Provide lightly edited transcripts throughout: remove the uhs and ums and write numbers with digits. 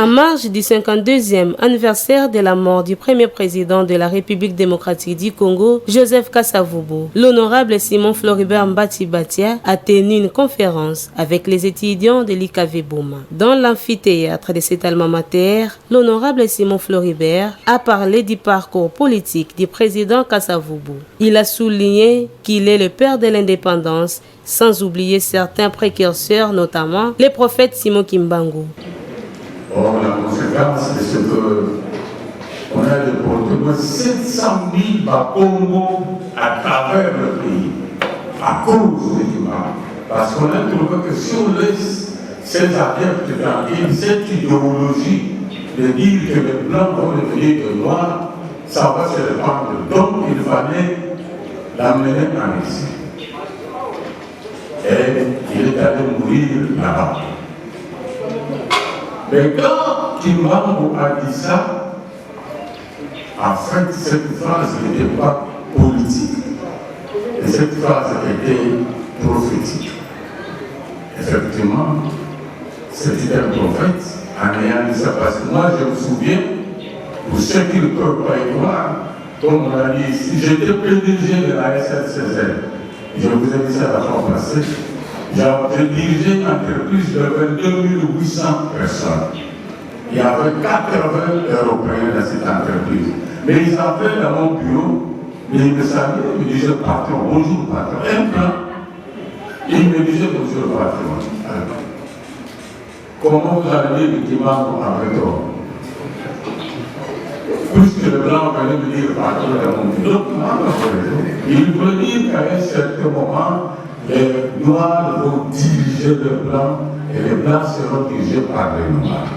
En marge du 52e anniversaire de la mort du premier président de la République démocratique du Congo, Joseph Kasavubu, l'honorable Simon Floribert Mbati-Batia a tenu une conférence avec les étudiants de l'IKV Bouma. Dans l'amphithéâtre de cet alma mater, l'honorable Simon Floribert a parlé du parcours politique du président Kasavubu. Il a souligné qu'il est le père de l'indépendance, sans oublier certains précurseurs, notamment les prophètes Simon Kimbangu. Or, la conséquence de ce qu'on a déporté 700 000 Bakongo à travers le pays, à cause de Kimbangu. Parce qu'on a trouvé que si on laisse ces adeptes tranquilles, cette idéologie de dire que les blancs vont devenir des noirs, ça va se répandre. Donc, il fallait l'amener en exil. Et il est allé mourir là-bas. Mais quand Kimbangu a dit ça, en fait, cette phrase n'était pas politique. Et cette phrase était prophétique. Effectivement, c'était un prophète en ayant dit ça. Parce que moi, je me souviens, pour ceux qui ne peuvent pas y croire, comme on a dit ici, j'étais PDG de la SNCZ. Je vous ai dit ça la fois passée. J'ai dirigé une entreprise de 22 800 personnes. Il y avait 80 Européens dans cette entreprise. Mais ils entraient dans mon bureau, mais ils me saluaient, ils me disaient patron, bonjour patron. Un plan, ils me disaient bonjour patron. Comment vous allez dire que Kimbangu avait tort? Puisque le blanc venait me dire patron dans mon bureau, il veut dire qu'à un certain moment, les noirs vont diriger les blancs et les blancs seront dirigés par les noirs.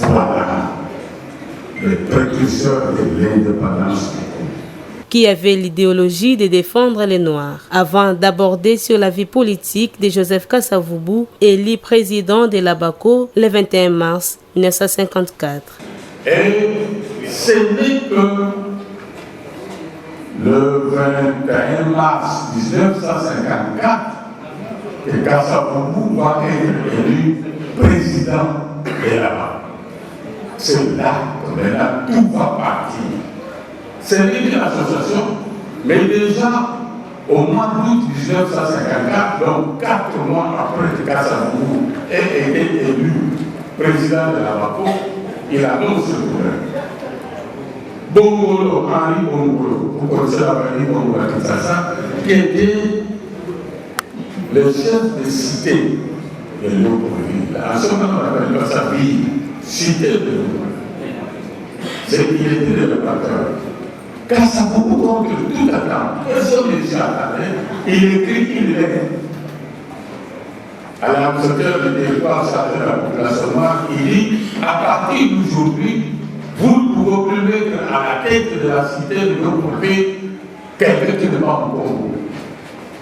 Voilà les précurseurs de l'indépendance. Qui avait l'idéologie de défendre les Noirs, avant d'aborder sur la vie politique de Joseph Kasavubu, élu président de l'ABACO le 21 mars 1954. Et ce n'est que le 21 mars 1954 que Kasavubu va être élu président de l'ABACO. C'est là que maintenant tout va partir. C'est une association, mais déjà au mois d'août 1954, donc 4 mois après que Kasavubu ait été élu président de l'ABACO, il annonce le problème. Bongolo, Henri Bongolo, vous connaissez Henri Bongolo à Kinshasa, qui était le chef de cité de Léopoldville. En ce moment, on appelle pas sa ville, cité de Léopoldville. C'est qu'il était le patron. Kasavubu contre toute attente, personne ne s'y attendait, il écrit une lettre à l'ambassadeur du territoire chargé de la population noire. Il dit, à partir d'aujourd'hui, vous ne pouvez plus mettre à la tête de la cité de Léopoldville quelqu'un qui n'est pas au Congo.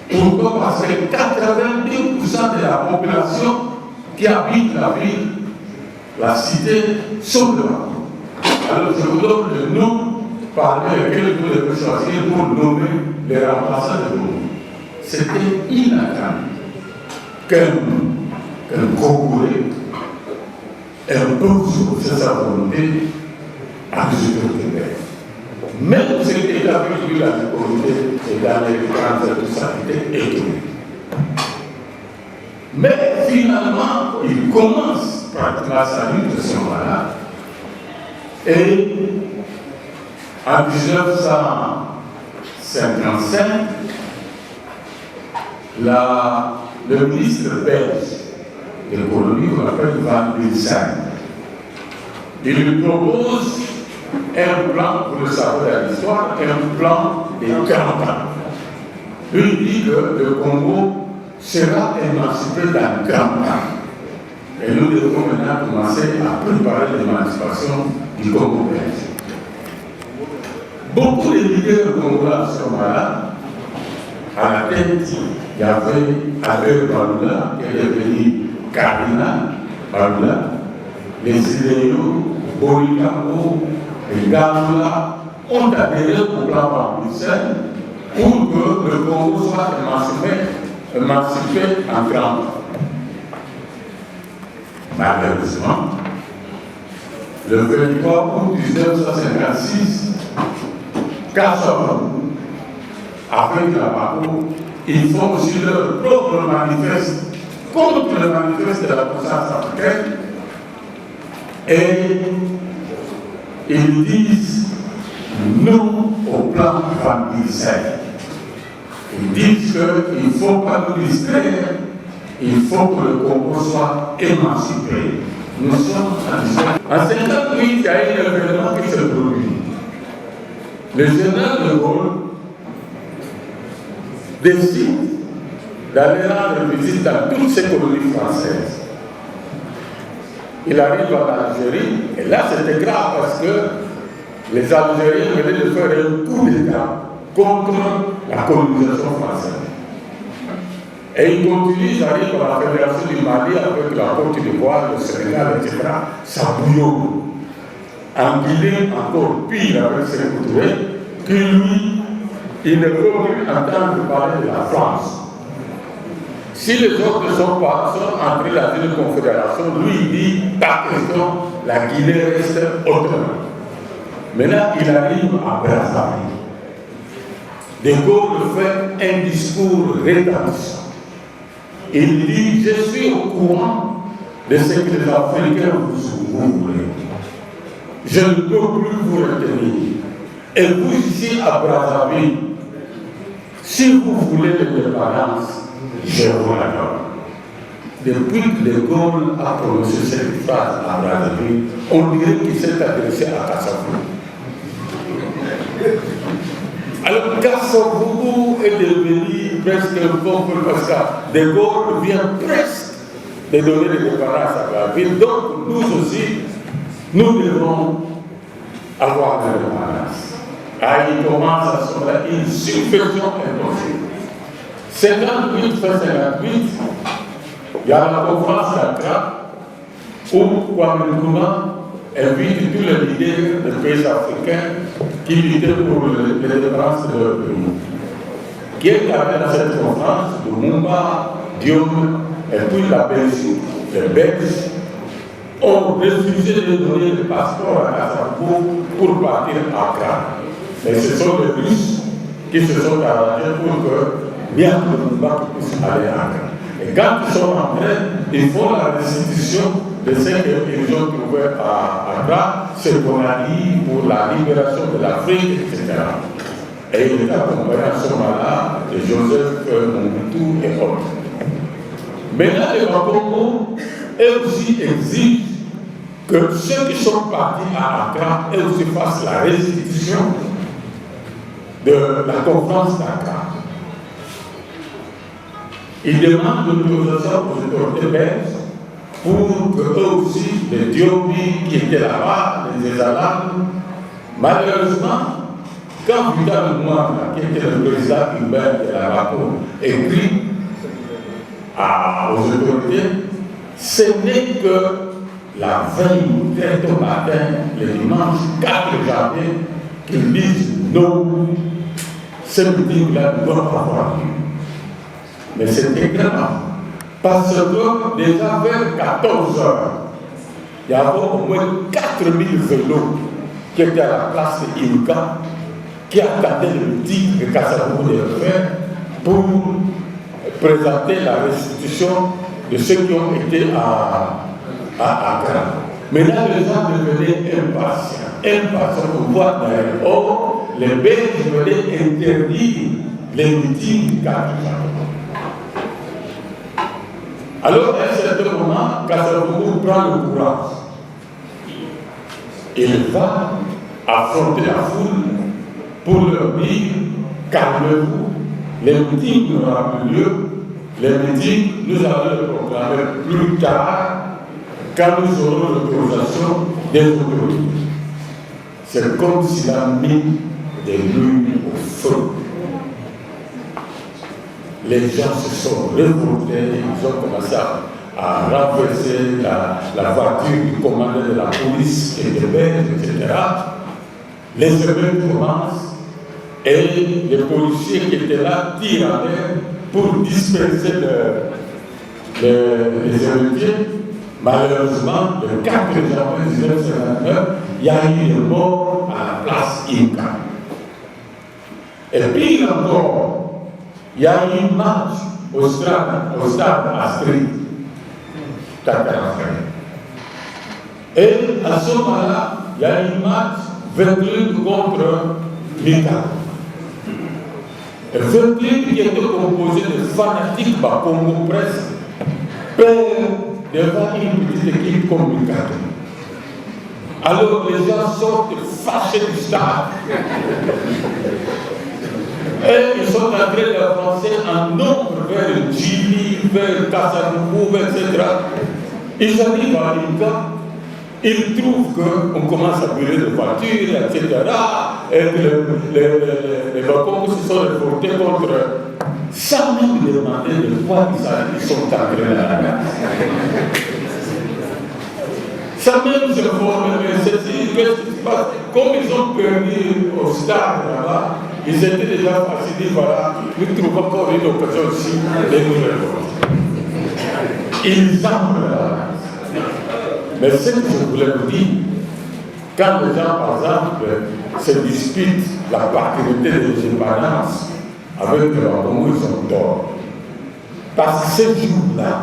Pourquoi? Parce que 82% de la population qui habite la ville, la cité, sont de là. Alors je vous donne le nom parmi lesquels vous devez choisir pour nommer les remplaçants de vous. C'était inattendu qu'un Congolais impose sa volonté à des autorités. Même si il a vu la autorité et dans les grandes responsabilités économiques. Mais finalement, il commence pratiquement sa lutte de ce moment-là. Et en 1955, le ministre belge de l'économie, qu'on appelle Van Bilsen, il lui propose un plan, vous le savez dans l'histoire, un plan de 40 ans. Lui dit que le Congo sera émancipé dans 40 ans. Et nous devons maintenant commencer à préparer l'émancipation du Congo belge. Beaucoup de leaders congolais à ce moment-là, à la tête, il y avait Albert Baloula, qui est devenu cardinal Baloula, les Iléo, Bolikambo, les Gamla ont adhéré au plan par Bruxelles pour que le Congo soit émancipé en grand. Malheureusement, le 23 août 1956, Kassavou, avec la Bako, ils font aussi leur propre manifeste contre le manifeste de la conscience africaine et ils disent non au plan Van Giersel. Ils disent qu'il ne faut pas nous distraire, il faut que le Congo soit émancipé. Nous sommes en 1958, il y a un événement qui se produit. Le général de Gaulle décide d'aller rendre visite dans toutes ces colonies françaises. Il arrive en Algérie, et là c'était grave parce que les Algériens venaient de faire un coup d'État contre la colonisation française. Et ils continuent, ils arrivent à la Fédération du Mali avec la Côte d'Ivoire, le Sénégal, etc. Ça bouillonne. En Guinée, encore pire avec ses coutumiers, que lui, il ne peut plus entendre parler de la France. Si les autres sont entrés dans une confédération, lui il dit, pas question, la Guinée reste autonome. Maintenant, il arrive à Brazzaville. De Gaulle fait un discours retentissant. Il dit, je suis au courant de ce que les Africains vous voulez. Je ne peux plus vous retenir. Et vous ici à Brazzaville, si vous voulez l'indépendance, je vous la donne. Depuis que De Gaulle a prononcé cette phrase à Brazzaville, on dirait qu'il s'est adressé à Kassavou. Alors Kassavou est devenu presque un peuple parce que De Gaulle vient presque de donner l'indépendance à Brazzaville. Donc nous aussi, nous devons avoir l'indépendance. Il commence à se faire une subversion impossible. 58 fait 58, il y a la conférence d'Accra où Kwame Nkrumah invite tous les leaders des pays africains qui luttaient pour l'indépendance de leur pays. Qui est arrivé dans cette conférence? Lumumba, Diop et puis la Belgique, les Belges, ont refusé de donner le passeport à Kassavou pour partir à Accra. Mais ce sont les Russes qui se sont arrangés pour que bien que le Lumumba puisse aller à Accra. Et quand ils sont rentrés, ils font la restitution de ce qu'ils ont trouvé à Accra, ce qu'on a dit pour la libération de l'Afrique, etc. Et il est accompagné à ce moment-là de Joseph Mobutu et autres. Maintenant, les Congo, eux aussi exigent que ceux qui sont partis à Accra, eux aussi fassent la restitution de la conférence d'Accra. Ils demandent de l'autorisation aux autorités belges pour que eux aussi, les Diobi qui étaient là-bas, les Ezalam, malheureusement, quand Vidal Moua, qui était le président urbain de la Bako, écrit aux autorités, ce n'est que la veille très tôt matin, le dimanche 4 janvier, qu'ils disent non, ce meeting-là ne doit pas avoir lieu. Mais c'était grave, parce que déjà vers 14 heures, il y avait au moins 4000 vélos qui étaient à la place de Imka, qui attendaient le meeting que Kassavou devait faire pour présenter la restitution de ceux qui ont été à Accra. Maintenant, les gens devenaient impatients pour voir d'ailleurs. Or, les Belges venaient interdire les meetings du 4 janvier. Alors, à un certain moment, Kassavou prend le courage. Il va affronter la foule pour leur dire, calmez-vous, les meetings n'auront plus lieu, les meetings, nous allons les proclamer plus tard, quand nous aurons l'autorisation des autorités. C'est comme s'il a mis des lunes au feu. Les gens se sont révoltés, ils ont commencé à renverser la voiture du commandant de la police qui était belge, etc. Les émeutes commencent et les policiers qui étaient là tirent en l'air pour disperser les émeutiers. Malheureusement, le 4 janvier 1959, il y a eu une mort à la place Inca. Et puis encore, il y a eu une marche au stade Astrid. Et à ce moment-là, il y a une marche Verclub contre Mika. Verclub qui était composé de fanatiques Bakongo presque, perd devant une petite équipe comme Mika. Alors les gens sortent fâchés du stade. Et ils sont en train d'avancer en nombre vers Djili, vers Kasavubu, etc. Ils arrivent à Inca, ils trouvent qu'on commence à brûler de voitures, etc. Et que les Bakongos se sont révoltés contre, sans même demander de quoi ils sont entrés dans la guerre. Sans même se former, qu'est-ce qui se passe? Comme ils ont perdu au stade là-bas, ils étaient déjà fascinés, voilà, nous trouvons encore une occasion aussi de nous révolter. Ils entrent là. Mais ce que je voulais vous dire, quand les gens, par exemple, se disputent la paternité de l'indépendance avec le Congo, ils ont tort. Parce que ce jour-là,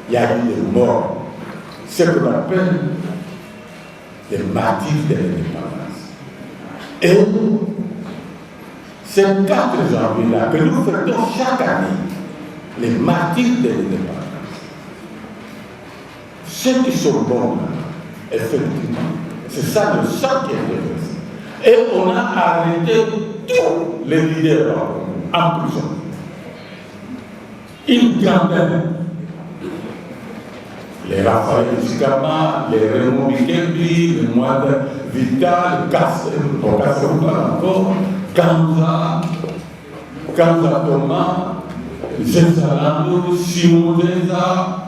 il y a eu des morts, ce qu'on appelle les martyrs de l'indépendance. Et c'est 4 janvier-là que nous fêtons chaque année les martyrs de l'indépendance. Ceux qui sont bons, effectivement, c'est ça le sang qui est versé. Et on a arrêté tous les leaders en prison. Ils gardaient les Raphaël Chikama, les Raymond Bikembi, les Moine Vital, Kassaouba encore, Kanza Thomas, Zenzalando, Simon Zeza,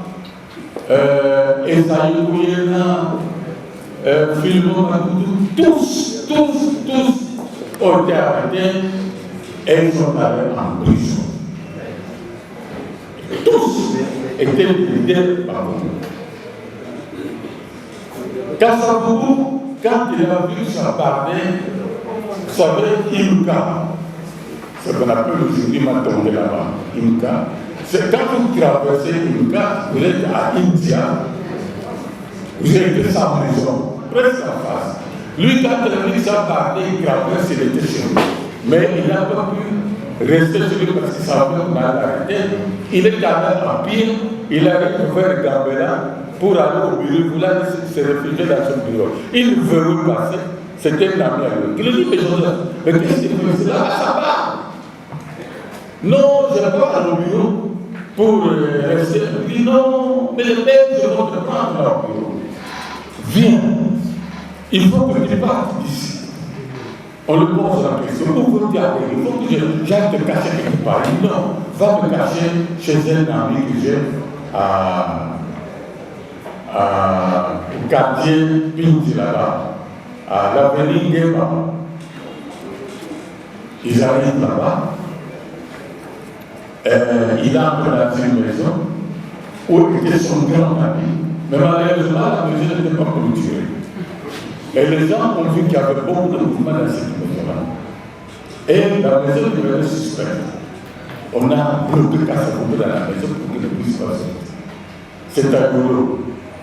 Esaïe Kouyena, Philbon Makoudou, tous ont été arrêtés et ils sont allés en prison. Tous étaient leaders par nous. Kasavubu, quand il a vu sa parler, vous savez, Imka, ce qu'on appelle aujourd'hui Matongue là-bas, Imka, c'est quand vous traversez Imka, vous êtes à India, vous êtes de sa maison, presque en face. Lui, quand il a vu sa parler, il traverse, il était chez lui. Mais il n'a pas pu rester chez lui parce que sa mère mal arrêté. Il est allé en pied, il a récupéré Gambela pour aller au bureau, il voulait se réfugier dans son bureau. Il veut passer, c'était un ami à lui. Il lui dit, mais qu'est-ce que c'est là? Ça va. Non, je ne vais pas aller au bureau pour rester. Il dit, non, mais les Belges vont te prendre au bureau. Viens, il faut que tu partes d'ici. On lui pose la question, où veux-tu aller? Il faut que j'aille te cacher quelque part. Il dit, non, va me cacher chez un ami que j'ai au quartier Pinti là-bas, à l'avenue Guéba. Ils arrivent là-bas, il entre dans une maison où était son grand ami, mais malheureusement la maison n'était pas clôturée. Et les gens ont vu qu'il y avait beaucoup de mouvements dans cette maison-là. Et la maison devenait suspecte. On a bloqué Kassavubu dans la maison pour qu'il ne puisse pas sortir. C'est à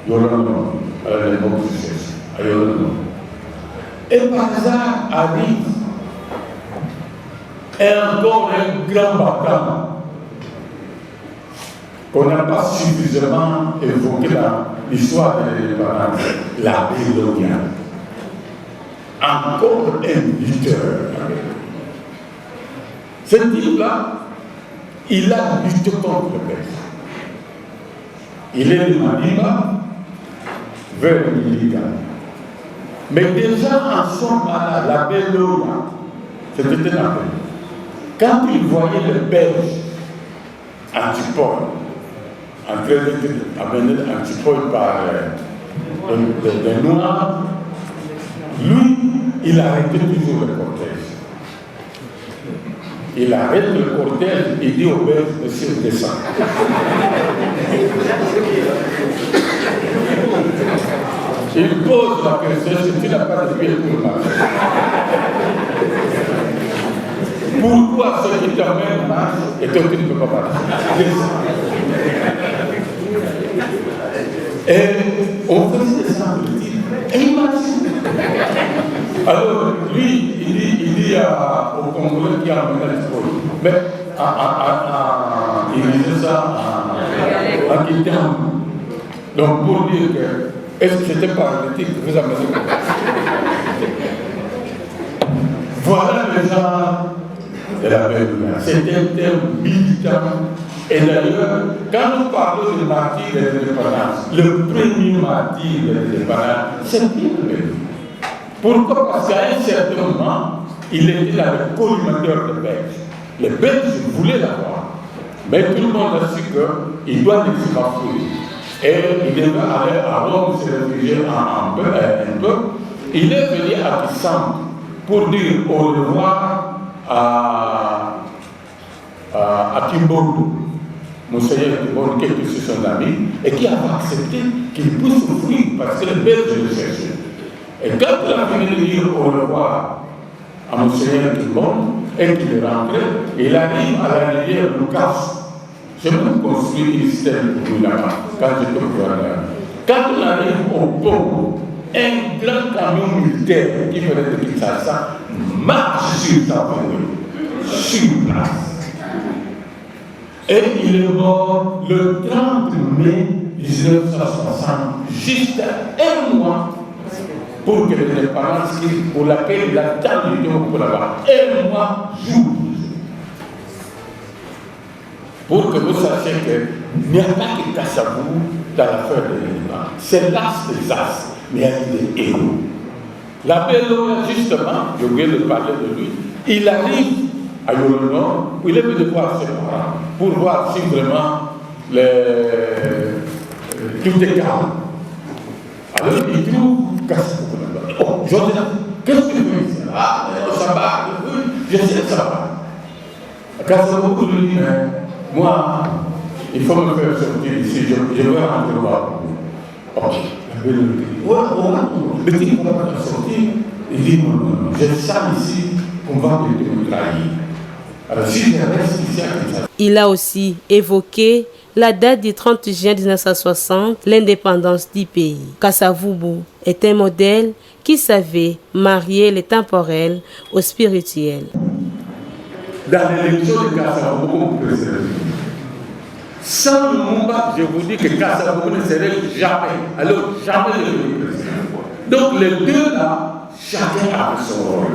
Yolano, à l'époque du chef, à Yolano. Et par hasard arrive encore un grand bâtiment qu'on n'a pas suffisamment évoqué dans l'histoire de l'indépendance, la Bélonia. Encore un lutteur. Ce type-là, il a lutté contre le Belge. Il est de Maniba vers le Miliga. Mais déjà en ce moment-là, la Bélonia, c'était un appel. Quand il voyait le Belge Antipole, en train d'amener Antipole par les Noirs, lui, il arrêtait toujours le cortège. Il arrête le cortège et dit au Belge, monsieur, descend. Il pose la question si tu n'as pas de pied pour marcher. Pourquoi ceux qui t'emmènent marchent et toi tu ne peux pas marcher? Et on faisait ça, et il marche. Alors, lui, il dit au Congolais qui a amené l'export. Mais il disait ça en quittant. Donc, pour dire que, est-ce que j'étais paralytique que vous amenez? Voilà les gens de la belle lumière. C'est un terme militant. Et d'ailleurs, quand nous parlons du martyr de l'indépendance, le premier martyr de l'indépendance, c'est Pierre. Pourquoi? Parce qu'à un certain moment, il était dans le collimateur de Belges. Les Belges voulaient l'avoir. Mais tout le monde a su qu'il doit les évacuer. Et il devait aller à Rome, se réfugier un peu. Il est venu à Bissau pour dire au revoir à Kimbondo, Monseigneur Kimbondo, qui était son ami, et qui a accepté qu'il puisse souffrir parce que les Belges le cherchaient. Et quand il a fini de dire au revoir à Monseigneur Kimbondo et qu'il est rentré, il arrive à la rivière Lucas. J'ai même construit une stèle pour lui là-bas, quand j'étais au gouvernement. Quand on arrive au pont, un grand camion militaire qui venait de Kinshasa marche sur sa voie, sur place. Et il est mort le 30 mai 1960, juste un mois pour que l'indépendance pour laquelle il a tant lutté pour là-bas. Un mois jour. Pour que vous sachiez qu'il n'y a pas que Kassabou dans l'affaire de l'indépendance. C'est l'as des as, mais il y a des héros. L'abbé Lola, justement, je viens de parler de lui, il arrive à Yolono, où il est venu voir ses parents, pour voir si vraiment tout est calme. Alors il trouve Kassabou. Oh, Joseph, qu'est-ce que tu fais ici? Ah, au sabbat, je sais le sabbat. Kassabou lui dit, moi, il faut me faire sortir ici, je veux rentrer voir. Oh, la belle lui dit, mais tu ne vas pas sortir. Il dit, non, je sens ici qu'on va me trahir. Alors si je reste ici, il a aussi évoqué la date du 30 juin 1960, l'indépendance du pays. Kasavubu est un modèle qui savait marier le temporel au spirituel. Dans l'élection de Kasavubu comme président, sans le Mumba, je vous dis que Kasavubu ne serait jamais, alors jamais le président. Donc les deux là, chacun a son rôle.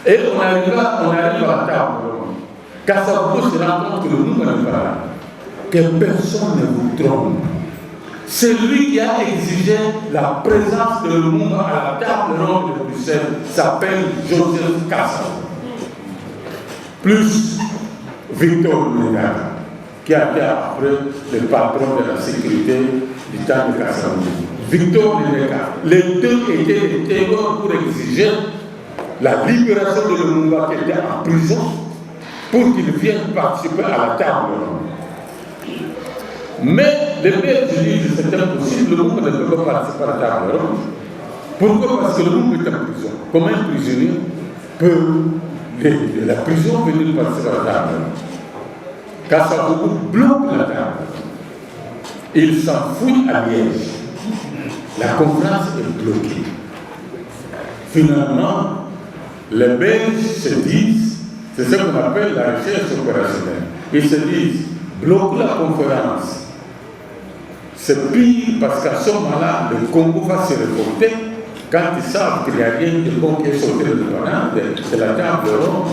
Et on arrive à la table. Kasavubu se rend compte que le Mumba n'est pas là, que personne ne vous trompe. C'est lui qui a exigé la présence de Lumumba à la table ronde de Bruxelles, s'appelle Joseph Kasavubu. Plus Victor Menga, qui a été après le patron de la sécurité du temps de Kasavubu. Victor Menga, les deux étaient des témoins pour exiger la libération de Lumumba qui était en prison pour qu'il vienne participer à la table ronde. Mais les Belges disent que c'est impossible, le Lumumba ne peut pas participer à la table ronde. Pourquoi? Parce que le Lumumba est en prison. Comment un prisonnier peut de la prison venir participer à la table ronde? Kasavubu bloque la table. Il s'enfuit à Liège. La conférence est bloquée. Finalement, les Belges se disent, c'est ce qu'on appelle la recherche opérationnelle. Ils se disent, bloque la conférence. C'est pire parce qu'à ce moment-là, le Congo va se révolter quand ils savent qu'il n'y a rien de bon qui est sorti de la table ronde.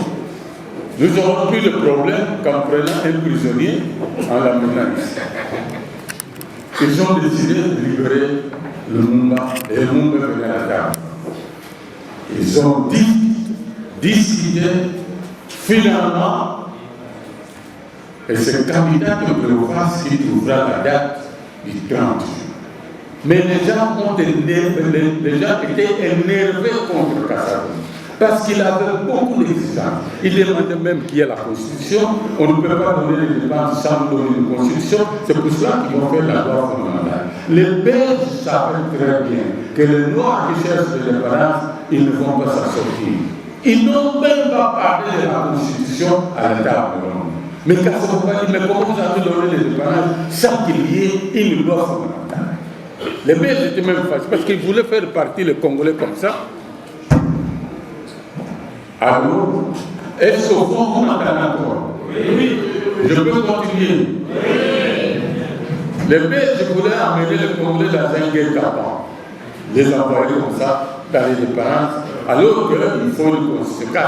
Nous aurons plus de problème qu'en prenant un prisonnier en l'amenant ici. Ils ont décidé de libérer le Lumumba et le Lumumba venait à la table. Ils ont décidé finalement, et c'est le candidat de Cléophas qui trouvera la date du 30. Mais les gens étaient énervés contre Kasavubu. Parce qu'il avait beaucoup d'exigences. Il demandait même qu'il y ait la Constitution. On ne peut pas donner les dépenses sans donner une Constitution. C'est pour cela qu'ils vont faire la loi fondamentale. Les Belges savent très bien que les Noirs qui cherchent de l'indépendance, ils ne vont pas s'en sortir. Ils n'ont même pas parlé de la Constitution à la table ronde. Mais quand on va dire, mais comment vous avez donné l'indépendance sans qu'il y ait une loi fondamentale? Les Belges étaient même fâchés parce qu'ils voulaient faire partir les Congolais comme ça. Alors, est-ce qu'au fond, on entend encore? Oui. Je peux continuer? Oui. Les Belges voulaient amener les Congolais dans un guet tapant, les envoyer comme ça dans l'indépendance, alors qu'il faut une constitution.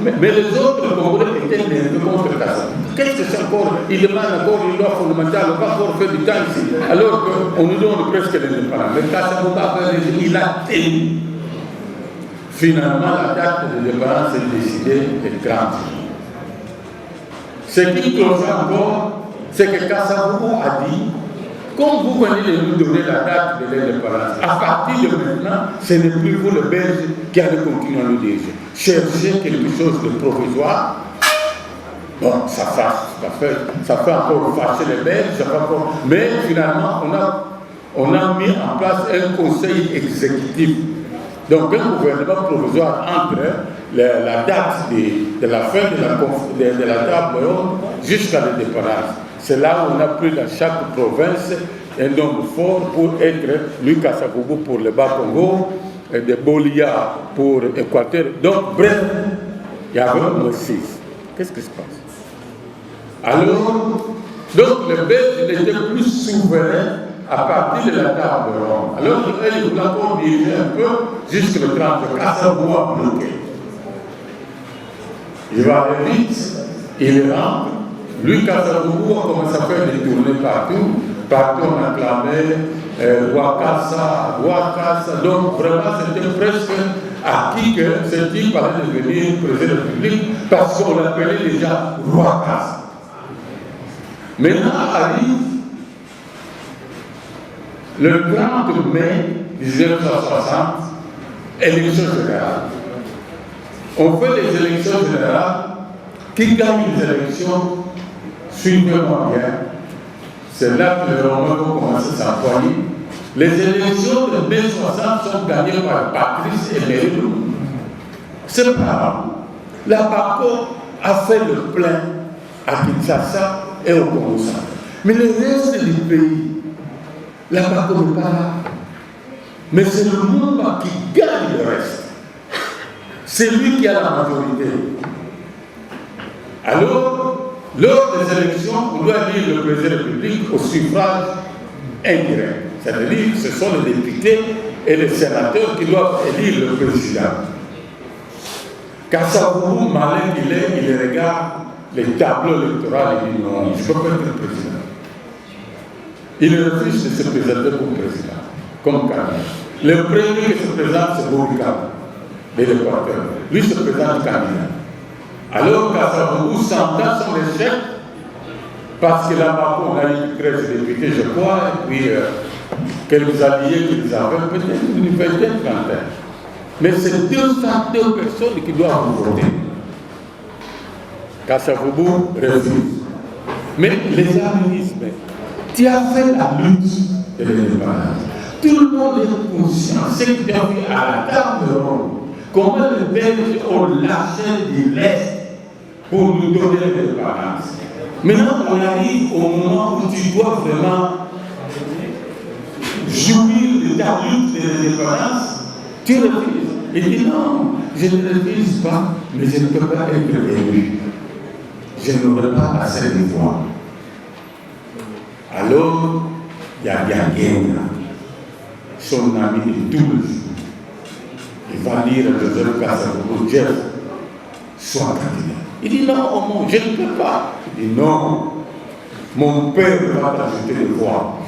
Mais les autres Congolais étaient nerveux contre Kassabou. Qu'est-ce que c'est encore? Il demande encore une loi fondamentale, on va encore faire du temps ici, alors qu'on nous donne presque l'indépendance. Mais Kassabou il a tenu. Finalement, la date de l'indépendance est décidée le 30. Ce qui close encore, c'est que Kassabou a dit, comme vous venez de nous donner la date de l'indépendance, à partir de maintenant, ce n'est plus vous les Belges qui allez continuer à nous diriger. Cherchez quelque chose de provisoire. Bon, ça fait encore fâcher les Belges, mais finalement, on a mis en place un conseil exécutif. Donc, un gouvernement provisoire entre la date de la fin de la table ronde jusqu'à l'indépendance. C'est là où on a pris dans chaque province un nombre fort pour être lui Kasavubu pour le Bas-Congo, de Bolia pour Équateur. Donc, bref, il y avait un 6. Qu'est-ce qui se passe? Alors, donc les Belges étaient plus souverains à partir de la table ronde. Alors, ils voulaient encore diriger un peu jusqu'au 30. Kasavubu a bloqué. Il va aller vite, il rentre. Lui, Kasavubu a commencé à faire des tournées partout. Partout on acclamait Wakasa. Donc vraiment c'était presque acquis que ce type allait devenir président de la République parce qu'on l'appelait déjà Wakasa. Maintenant arrive le 30 mai 1960, élection générale. On fait des élections générales. Qui gagne les élections, suivez-moi bien. C'est là que les Romains vont commencer à s'employer. Les élections de mai 60 sont gagnées par Patrice Emery. C'est pas la PACO a fait le plein à Kinshasa et au Congo. Mais le reste du pays, la PACO n'est pas là. Mais c'est le Mumba qui gagne le reste. C'est lui qui a la majorité. Alors, lors des élections, on doit élire le président de la République au suffrage indirect. C'est-à-dire que ce sont les députés et les sénateurs qui doivent élire le président. Kasavubu, malin qu'il est, il regarde les tableaux électoraux et il dit non, je ne peux pas être président. Il refuse de se présenter comme président, comme candidat. Le premier qui se présente, c'est Boubacar, de l'Équateur. Lui se présente candidat. Alors Kasavubu s'entend son échec parce que là-bas, on a eu 13 députés, je crois, et puis quelques alliés qu'ils avaient, peut-être une vingtaine, trentaine. Mais c'est 202 personnes qui doivent voter. Kasavubu refuse. Mais les amis, tu as fait la lutte de l'indépendance. Tout le monde est conscient, c'est que tu as vu à la table ronde comment les Belges ont lâché de l'Est pour nous donner l'indépendance. Maintenant, on arrive au moment où tu dois vraiment jouir de ta lutte de l'indépendance. Tu refuses. Il dit non, je ne refuse pas, mais je ne peux pas être élu. Je n'aurai pas assez de voix. Alors, il y a Diagena, son ami de tous les jours. Il va dire à Joseph Kasavubu, Jeff, sois candidat. Il dit non, au monde, je ne peux pas. Il dit non, mon père va t'ajouter des voix.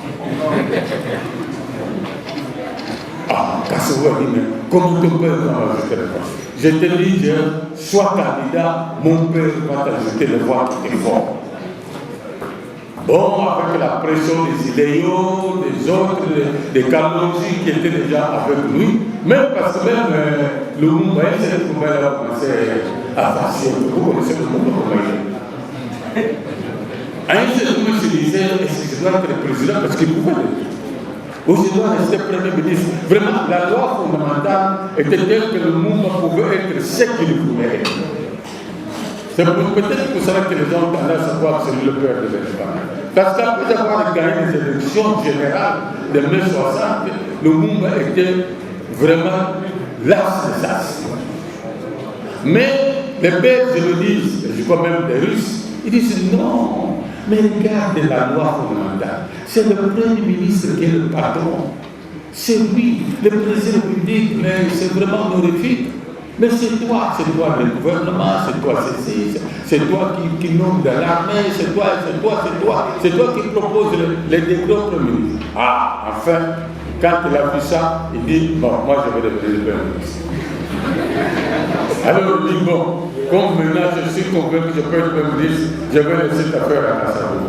Ah, Kasavubu dit, mais comment ton père va m'ajouter des voix? Je te dis, Jeff, sois candidat, mon père va t'ajouter des voix qui t'es fort. Bon, Bon, avec la pression des idéaux, des autres, des Kalonji qui étaient déjà avec lui, même parce que même le Mumbai, c'est le Mumbai a commencé à passer. Vous connaissez le Mumbai. À un certain moment, je disais, est-ce que je dois être président parce qu'il pouvait l'être. Ou je dois rester Premier ministre. Vraiment, la loi fondamentale était telle que le Mumbai pouvait être ce qu'il voulait être. C'est peut-être pour cela que les gens ont tendance à croire que c'est le père de l'indépendance. Parce qu'après avoir gagné les élections générales de mai 60, le Mumbai était vraiment l'as des as. Mais les Belges le disent, je crois même les Russes, ils disent non, mais regardez la loi fondamentale. C'est le Premier ministre qui est le patron. C'est lui, le président public, mais c'est vraiment honorifique. Mais c'est toi le gouvernement, c'est toi ceci, c'est toi qui nomme de l'armée, c'est toi qui propose les décrets au Premier ministre. Ah, enfin, quand il a vu ça, il dit, bon, moi je vais devenir le Premier ministre. Alors il dit, bon, comme maintenant je suis convaincu que je peux être Premier ministre, je vais laisser cette affaire à Kassavou.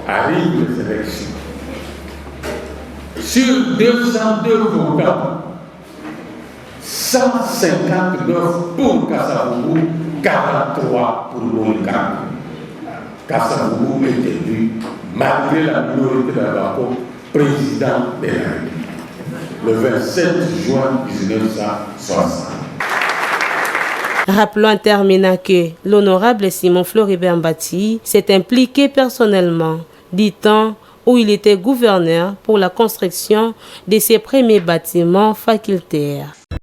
Arrivent les élections. Sur 202 votants, 159 pour Kassavou, 43 pour Longa. Kassavou est élu, malgré la minorité de Bamako, président de la République, le 27 juin 1960. Rappelons en terminant que l'honorable Simon Floribert Mbati s'est impliqué personnellement, du temps où il était gouverneur, pour la construction de ses premiers bâtiments facultaires.